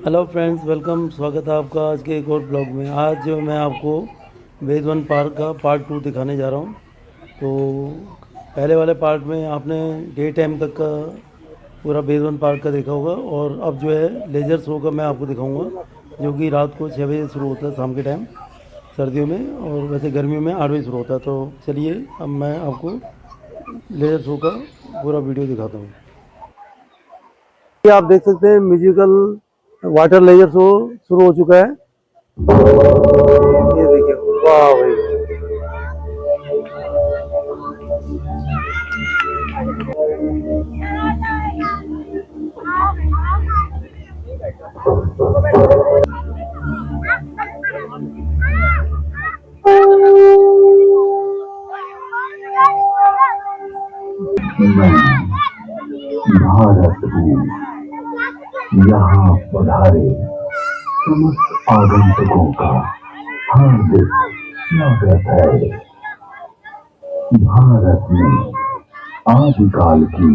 Hello friends, welcome. स्वागत है आपका आज के एक और ब्लॉग में। आज जो मैं आपको बेदवन पार्क का पार्ट 2 दिखाने जा रहा हूँ। तो पहले वाले पार्ट में आपने डे टाइम तक का पूरा बेदवन पार्क का देखा होगा, और अब जो है लेज़र शो का मैं आपको दिखाऊंगा, जो कि रात को 6 बजे शुरू होता है शाम के टाइम सर्दियों में, और वैसे गर्मियों में 8 बजे शुरू होता है। तो चलिए अब मैं आपको लेज़र शो का पूरा वीडियो दिखाता हूँ। ये आप देख सकते हैं म्यूजिकल वाटर लेजर शो शुरू हो चुका है। ये देखिए, वाह भाई। मैं भारत हूँ, यहाँ पधारे समस्त आगंतुकों का हार्दिक स्वागत है। भारत में आदिकाल की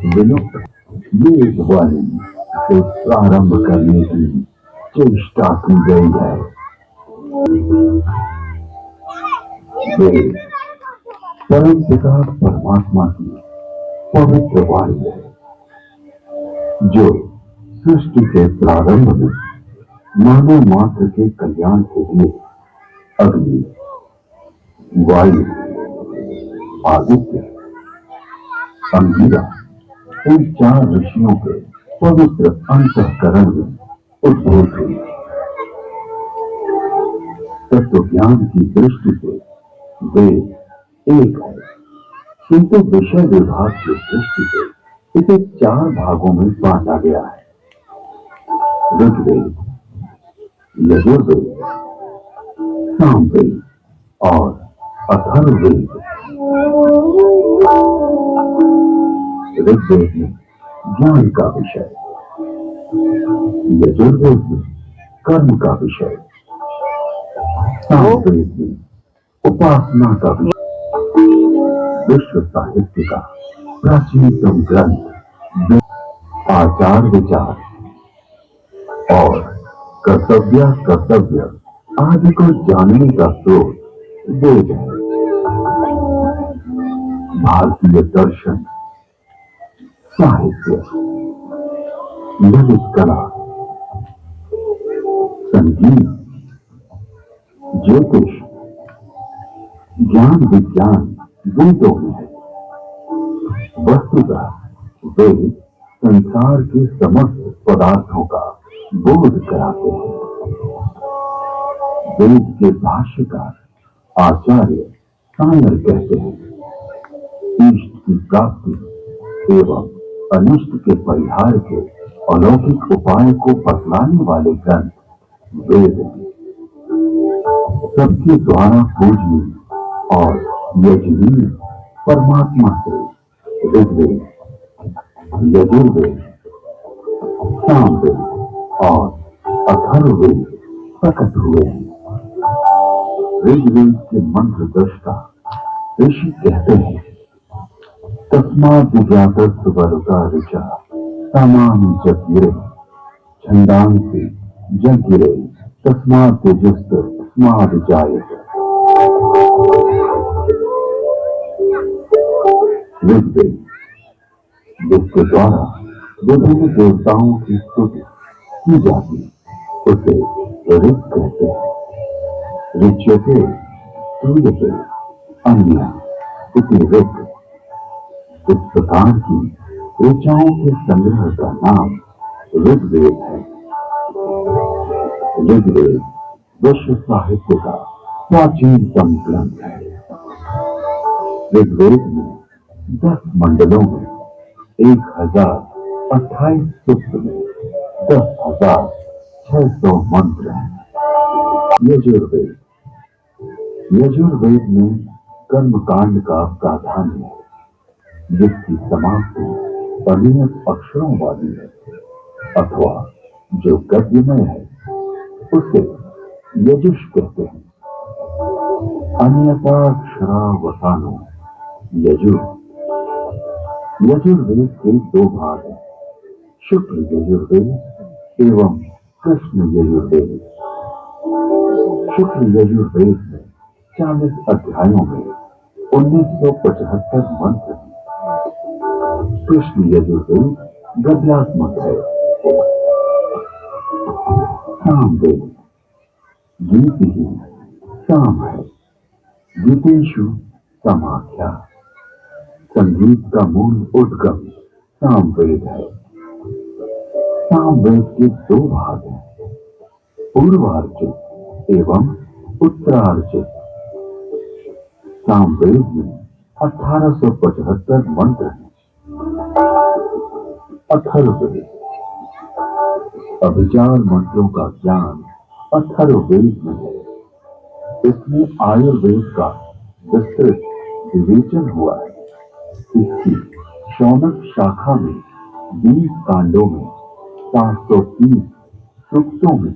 विलुप्त वेदवाणी से प्रारंभ करने की चेष्टा की गई है। वेद परम पिता परमात्मा की पवित्र वाणी है, जो सृष्टि के प्रारंभ में मानव मात्र के कल्याण के लिए अग्नि, वायु, आदित्य, अंगिरा इन 4 ऋषियों के पवित्र अंतःकरण में उद्भूत हुई। तत्व ज्ञान की दृष्टि से वेद एक है, किंतु विषय विभाग की दृष्टि से इसे 4 भागों में बांटा गया है। ऋग्वेद, यजुर्वेद, सामवेद और अथर्ववेद। ऋग्वेद में ज्ञान का विषय, यजुर्वेद में कर्म का विषय, सामवेद में उपासना का विषय। विश्व साहित्य का प्राचीनतम ग्रंथ आचार विचार और कर्तव्य आदि को जानने का स्रोत वेद है। भारतीय दर्शन, साहित्य, ललित कला, संगीत, ज्योतिष, ज्ञान विज्ञान वेदों में है। वस्तुतः वेद संसार के समस्त पदार्थों का बोध कराते हैं। वेद के भाष्यकार आचार्य सायर कहते हैं, इष्ट की प्राप्ति एवं अनिष्ट के परिहार के अलौकिक उपाय को बतलाने वाले ग्रंथ वेद हैं। सबके द्वारा पूजनीय और यजनीय परमात्मा से ऋग्वेद, यजुर्वेद, सामवेद और अथर्ववेद प्रकट हुए हैं। ऋग्वेद के मंत्र दृष्टा ऋषि कहते हैं, तस्माद् ज्ञातस्वरुका ऋचा सामानि जगिरे छंदांसि जगिरे तस्माद् तेजस्तस्माद् जायते। ऋग्वेद, जिसके द्वारा विभिन्न देवताओं की स्तुति की जाती, उसे ऋग कहते हैं। ऋच्यते स्तूयते अन्य इति ऋग। इस प्रकार की ऋचाओं के संग्रह का नाम ऋग्वेद है। ऋग्वेद विश्व साहित्य का प्राचीनतम ग्रंथ है। ऋग्वेद में 10 मंडलों में 1028 सूक्त में 10,600 मंत्र हैं। यजुर्वेद, यजुर्वेद में कर्मकांड का प्राधान्य है, जिसकी समाप्ति अनियत अक्षरों वाली है, अथवा जो गद्यमय है उसे यजुष कहते हैं। अन्यताक्षरावसानो यजुर। यजुर्वेद के 2 भाग हैं, शुक्ल यजुर्वेद एवं कृष्ण यजुर्वेद। शुक्ल यजुर्वेद में 40 अध्यायों में 1975 मंत्र हैं। कृष्ण यजुर्वेद गद्यात्मक है। सामवेद गीत ही साम है। गीतेषु समाख्या। संगीत का मूल उद्गम सामवेद है। सामवेद के दो भाग हैं, पूर्वार्चित एवं उत्तरार्चित। सामवेद में 1875 मंत्र हैं। अथर्ववेद अभिचार मंत्रों का ज्ञान अथर्ववेद में है। इसमें आयुर्वेद का विस्तृत विवेचन हुआ है। इसकी शौनक शाखा में 20 कांडों में 730 सूक्तों में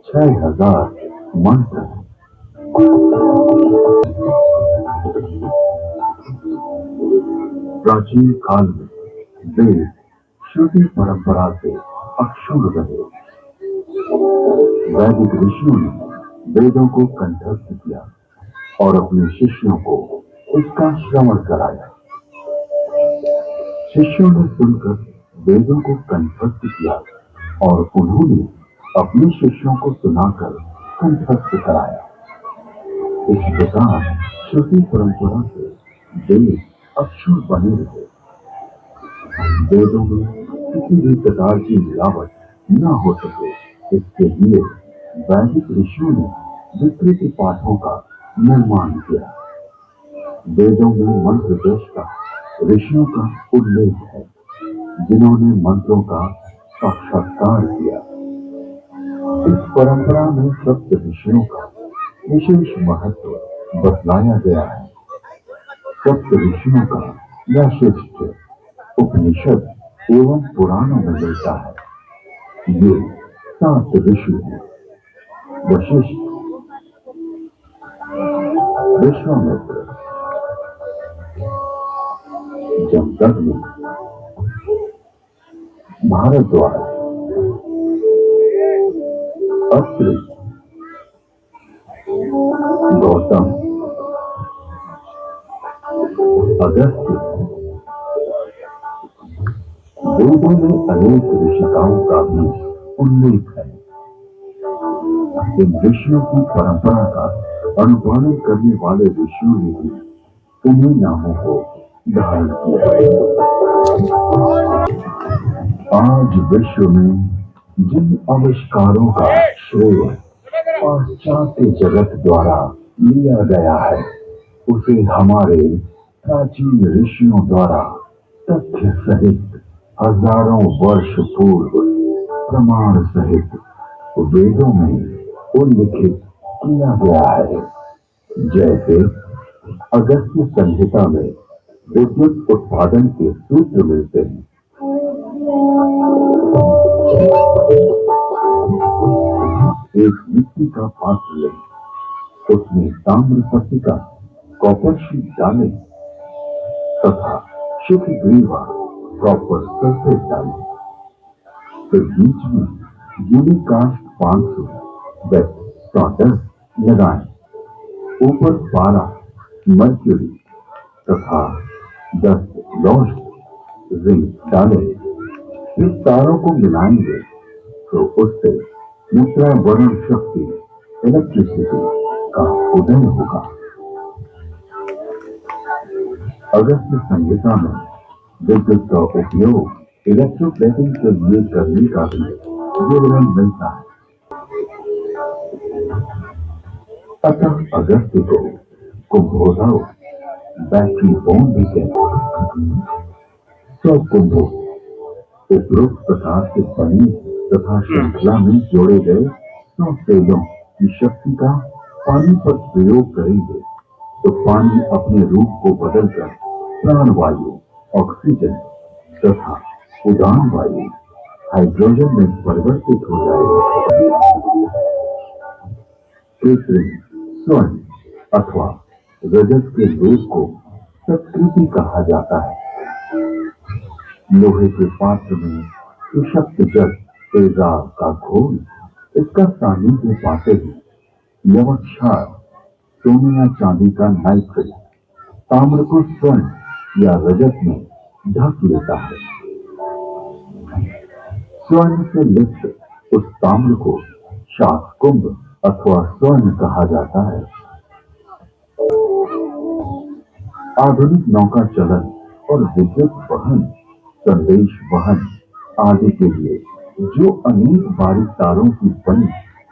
6000 मंत्र हैं। प्राचीन काल में वेद श्रुति परंपरा से अक्षुण्ण रहे। वैदिक ऋषियों ने वेदों को कंठस्थ किया और अपने शिष्यों को इसका श्रवण कराया। शिष्यों ने सुनकर वेदों को कंठस्थ किया और उन्होंने अपने शिष्यों को सुनाकर कंठस्थ कराया। इस प्रकार श्रुति परंपरा से वेद अक्षुण्ण बने रहे। वेदों में किसी भी प्रकार की मिलावट न हो सके, इसके लिए वैदिक ऋषियों ने विकृति पाठों का निर्माण किया। वेदों में मंत्र देश का ऋषियों का उल्लेख है, जिन्होंने मंत्रों का साक्षात्कार किया। इस परंपरा में सप्त ऋषियों का विशेष महत्व बतलाया गया है। सप्त ऋषियों का वैशिष्ट उपनिषद एवं पुराणों में मिलता है। ये 7 ऋषि हैं: वशिष्ठ, विश्वामित्र, जमदग्नि, भारद्वाज, अत्रि, गौतम, अगस्त्य। वेदों में अनेक ऋषिकाओं का भी उल्लेख है। इन ऋषियों की परंपरा का अनुपालन करने वाले ऋषियों ने भी इन्हीं नामों को धारण किया। आज विश्व में जिन आविष्कारों का श्रेय पाश्चात्य जगत द्वारा लिया गया है, उसे हमारे प्राचीन ऋषियों द्वारा तथ्य सहित हजारों वर्ष पूर्व प्रमाण सहित वेदों में उल्लिखित किया गया है। जैसे अगस्त्य संहिता में विद्युत उत्पादन के सूत्र मिलते हैं। एक मिट्टी का पात्र लें, उसमें ताम्र पट्टी का कॉपर शीट डालें तथा शुद्ध ग्रीवा प्रॉपर सल्फेट डालें। फिर बीच में यूनिकास्ट 500 वेट सॉडस्ट लगाएं। ऊपर पारा, मर्क्यूरी तथा 10 लौह रिंग डालें। इस तारों को मिलाएंगे तो उससे मुद्रावरण शक्ति इलेक्ट्रिसिटी का उदय होगा। अगस्त्य संहिता में विद्युत का उपयोग इलेक्ट्रोप्लेटिंग के लिए करने का भी विवरण मिलता है। अतः अगस्त्य को कुंभोधव बैटरी बोन भी कहते हैं। 100 कुंभों उपरोक्त प्रकार से बनी तथा श्रृंखला में जोड़े गए 100 तेलों की शक्ति का पानी पर प्रयोग करेंगे तो पानी अपने रूप को बदलकर प्राणवायु, ऑक्सीजन तथा उदान वायु, हाइड्रोजन में परिवर्तित हो जाएगा। कृत्रिम स्वर्ण अथवा रजत के लोक को सत्कृति कहा जाता है। लोहे के पात्र में सुषक्त जल तेजा का घोल इसका सानिध्य पाते ही यवक्षार सोने या चांदी का नाइट्रेट ताम्र को स्वर्ण या रजत में ढक लेता है। स्वर्ण से लिप्त उस ताम्र को शाककुंभ अथवा स्वर्ण कहा जाता है। आधुनिक नौका चलन और विद्युत वहन, संदेश वहन आदि के लिए जो अनेक बारीक तारों की बनी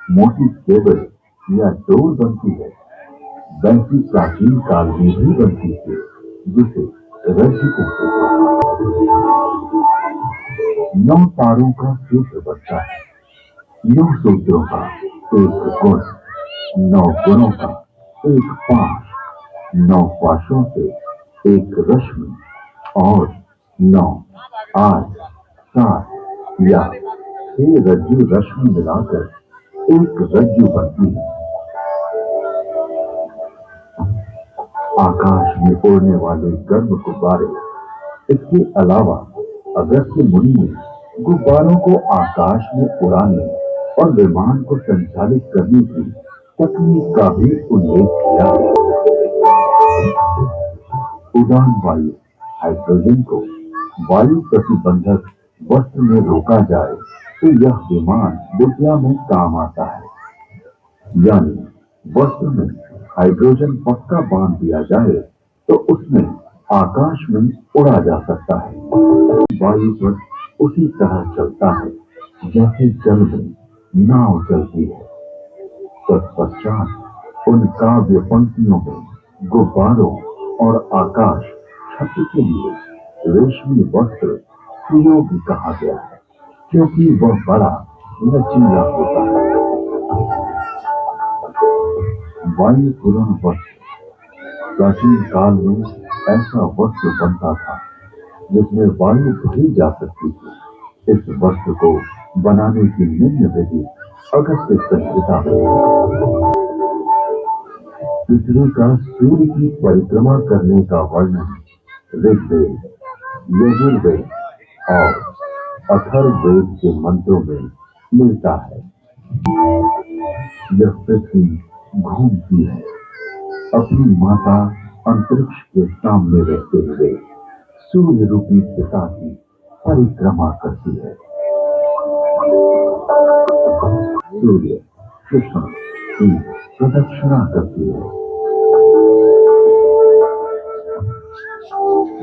मोटी केबल या डोर बनती है, वैसी प्राचीन काल में भी बनती थी, जिसे रज्जु कहते हैं। 9 तारों का सूत्र बनता है। 9 सूत्रों का एक गुण, 9 गुणों का एक पाश, 9 पाशों से एक रश्मि और 9, 8, 7 या 6 रज्जु रश्मि मिलाकर एक रज्जु बनती है। आकाश में उड़ने वाले गर्म गुब्बारे। इसके अलावा अगस्त्य मुनि ने गुब्बारों को आकाश में उड़ाने और विमान को संचालित करने की तकनीक का भी उल्लेख किया है। उड़ान वायु हाइड्रोजन को वायु प्रतिबंधक वस्त्र में रोका जाए तो यह विमान विद्या में काम आता है। यानी वस्त्र में हाइड्रोजन पक्का बांध दिया जाए तो उसमें आकाश में उड़ा जा सकता है। वायु पर उसी तरह चलता है जैसे जल में नाव चलती है। तत्पश्चात उन काव्य पंक्तियों में गुब्बारों और आकाश छत्र के लिए रेशमी वस्त्र सुयोगी कहा गया है, क्योंकि वह बड़ा लचीला होता है। वायु पूर्ण वस्त्र। प्राचीन काल में ऐसा वस्त्र बनता था जिसमें वायु भरी जा सकती थी। इस वस्त्र को बनाने की निम्न विधि अगस्त्य संहिता में। पृथ्वी का सूर्य की परिक्रमा करने का वर्णन ऋग्वेद, यजुर्वेद और अथर्ववेद के मंत्रों में मिलता है। यह पृथ्वी घूमती है, अपनी माता अंतरिक्ष के सामने रहते हुए सूर्य रूपी पिता की परिक्रमा करती है। सूर्य कृष्ण की प्रदक्षिणा करती है।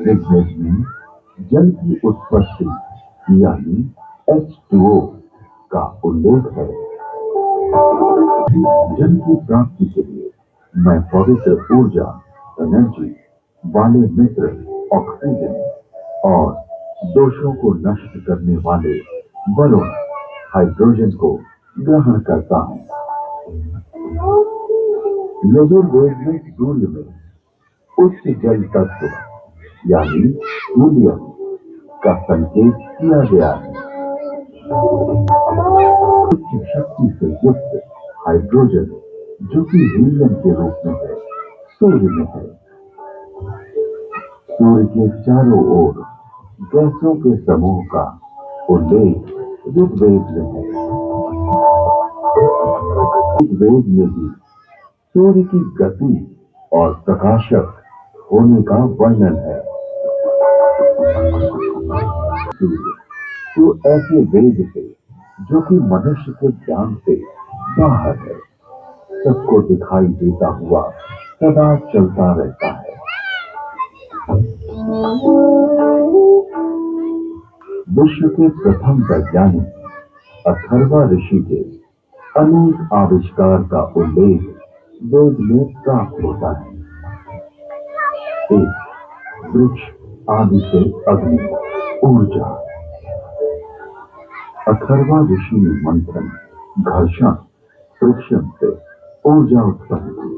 ऋग्वेद में जल की उत्पत्ति यानी H2O का उल्लेख है। जल की प्राप्ति के लिए मैं पवित्र ऊर्जा एनर्जी वाले मित्र ऑक्सीजन और दोषों को नष्ट करने वाले वरुण हाइड्रोजन को ग्रहण करता हूं। यजुर्वेद में सूर्य में उच्च जल तत्व यानी हीलियम का संकेत किया गया है। उच्च शक्ति से युक्त हाइड्रोजन जो कि हीलियम के रूप में है, सूर्य में है। सूर्य के चारों ओर गैसों के समूह का उल्लेख ऋग्वेद में है। ऋग्वेद में भी सूर्य की गति और प्रकाशक होने का वर्णन है। सूर्य तो ऐसे वेद से जो कि मनुष्य के ज्ञान से बाहर है, सबको दिखाई देता हुआ सदा चलता रहता है। विश्व के प्रथम वैज्ञानिक अथर्वा ऋषि के अनेक आविष्कार का उल्लेख वेद में प्राप्त होता है। एक वृक्ष आदि से अग्नि ऊर्जा। अथर्वा ऋषि ने मंथन घर्षण फ्रिक्शन से ऊर्जा उत्पन्न की।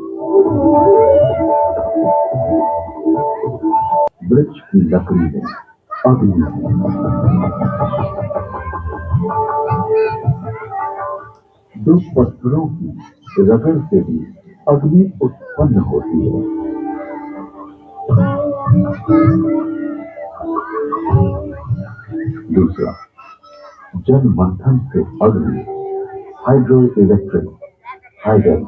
वृक्ष की लकड़ी में अग्नि दो पत्थरों की रगड़ से भी अग्नि उत्पन्न होती है। दूसरा, जल मंथन से अग्नि, हाइड्रो इलेक्ट्रिक, हाइडल।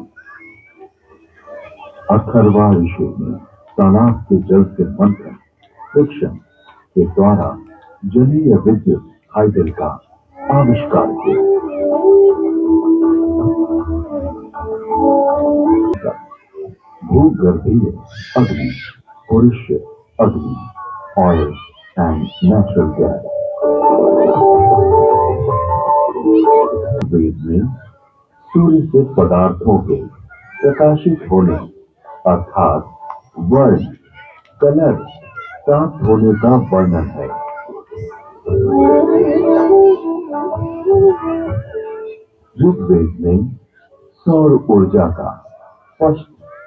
अथर्वा ऋषि ने तालाब के जल से मंथन, फ्रिक्शन के द्वारा जलीय विद्युत हाइडल का आविष्कार किया। भूगर्भीय अग्नि, पुरुष अग्नि, ऑयल एंड नेचुरल गैस। वेद में सूर्य से पदार्थों के प्रकाशित होने अर्थात वर्ण, कलर प्राप्त होने का वर्णन है। ऋग्वेद में सौर ऊर्जा का स्पष्ट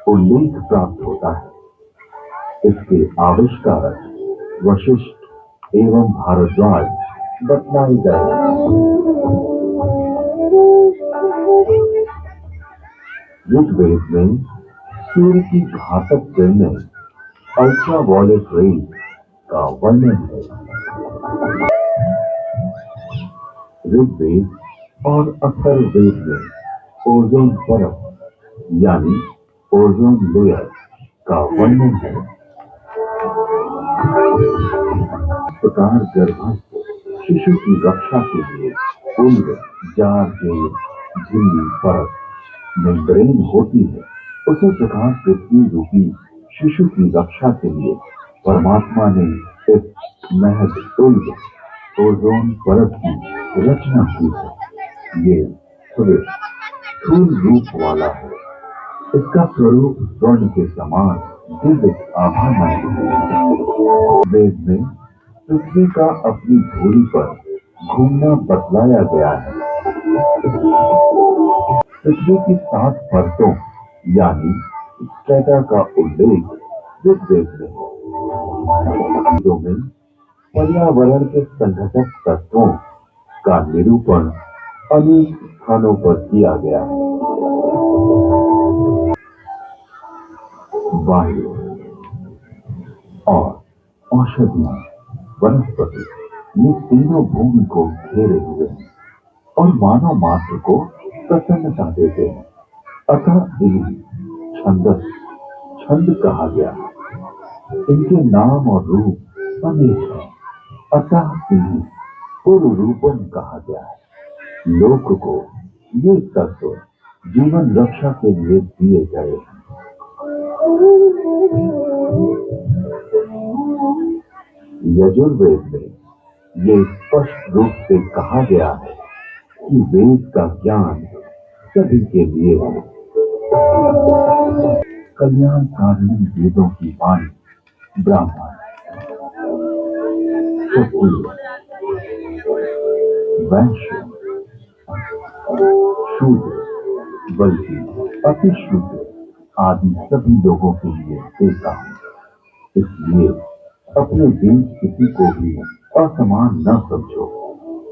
उल्लेख प्राप्त होता है। इसके आविष्कारक वशिष्ठ एवं भारद्वाज बतलाए गए। ऋग्वेद में सूर्य की घातक किरणें अल्ट्रावायलेट रेज का वर्णन है। ऋग्वेद और अथर्ववेद में ओजोन परत यानी ओजोन लेयर का वर्णन है। इस प्रकार गर्भस्थ शिशु की रक्षा के लिए उम्र, जार, झिल्ली, परत, मेम्ब्रेन होती है। उसी प्रकार पृथ्वी रूपी शिशु की रक्षा के लिए परमात्मा ने इस महज उम्र, ओजोन परत की रचना की है। ये स्थूल रूप वाला है। इसका स्वरूप स्वर्ण के समान दिव्य आभामय है। वेद में पृथ्वी का अपनी धुरी पर घूमना बतलाया गया है। पृथ्वी की 7 परतों यानी स्ट्रेटा का उल्लेख ऋग्वेद में है। में पर्यावरण के संघटक तत्वों का निरूपण अनेक स्थानों पर किया गया है। वायु और औषधियां, वनस्पति, ये तीनों भूमि को घेरे हुए हैं और मानव मात्र को प्रसन्नता देते हैं। अतः इन्हें छंदस, छंद कहा गया। इनके नाम और रूप अनेक हैं। अतः इन्हें पुरुरूपम कहा गया है। लोक को ये तत्व जीवन रक्षा के लिए दिए गए हैं। यजुर्वेद में ये स्पष्ट रूप से कहा गया है कि वेद का ज्ञान सभी के लिए है। कल्याणकारिणी वेदों की वाणी ब्राह्मण, क्षत्रिय, वैश्य, शूद्र, बल्कि अति शूद्र आदि सभी लोगों के लिए देता हूं। इसलिए अपने बीच किसी को भी असमान न समझो,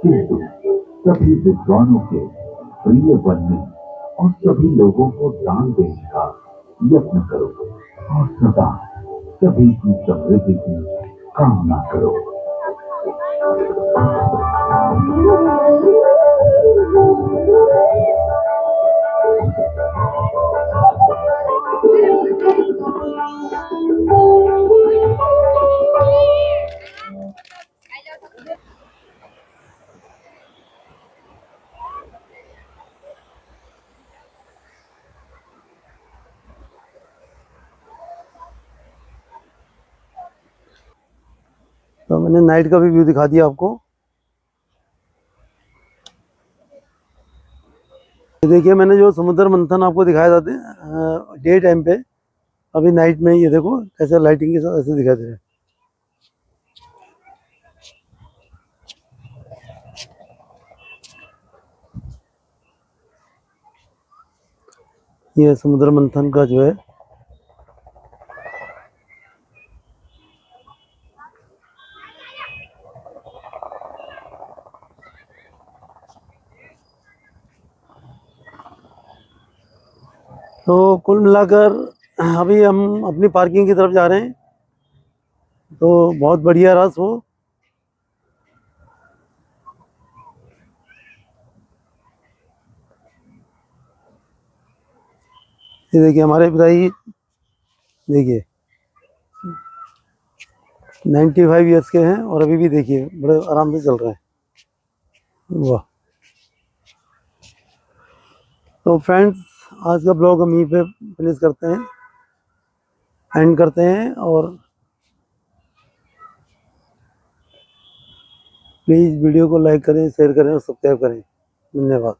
किंतु सभी विद्वानों के प्रिय बनने और सभी लोगों को दान देने का यत्न करो और सदा सभी की समृद्धि की कामना करो। तो मैंने नाइट का भी व्यू दिखा दिया आपको। ये देखिए, मैंने जो समुद्र मंथन आपको दिखाया था डे टाइम पे, अभी नाइट में ये देखो कैसे लाइटिंग के साथ ऐसे दिखाई दे रहा है। ये समुद्र मंथन का जो है तो कुल मिलाकर अभी हम अपनी पार्किंग की तरफ जा रहे हैं। तो बहुत बढ़िया रहा। सो ये देखिए हमारे पिताजी, देखिए 95 ईयर्स के हैं और अभी भी देखिए बड़े आराम से चल रहे हैं। वाह। तो फ्रेंड्स, आज का ब्लॉग हम यहीं पे फिनिश करते हैं, एंड करते हैं। और प्लीज़ वीडियो को लाइक करें, शेयर करें और सब्सक्राइब करें। धन्यवाद।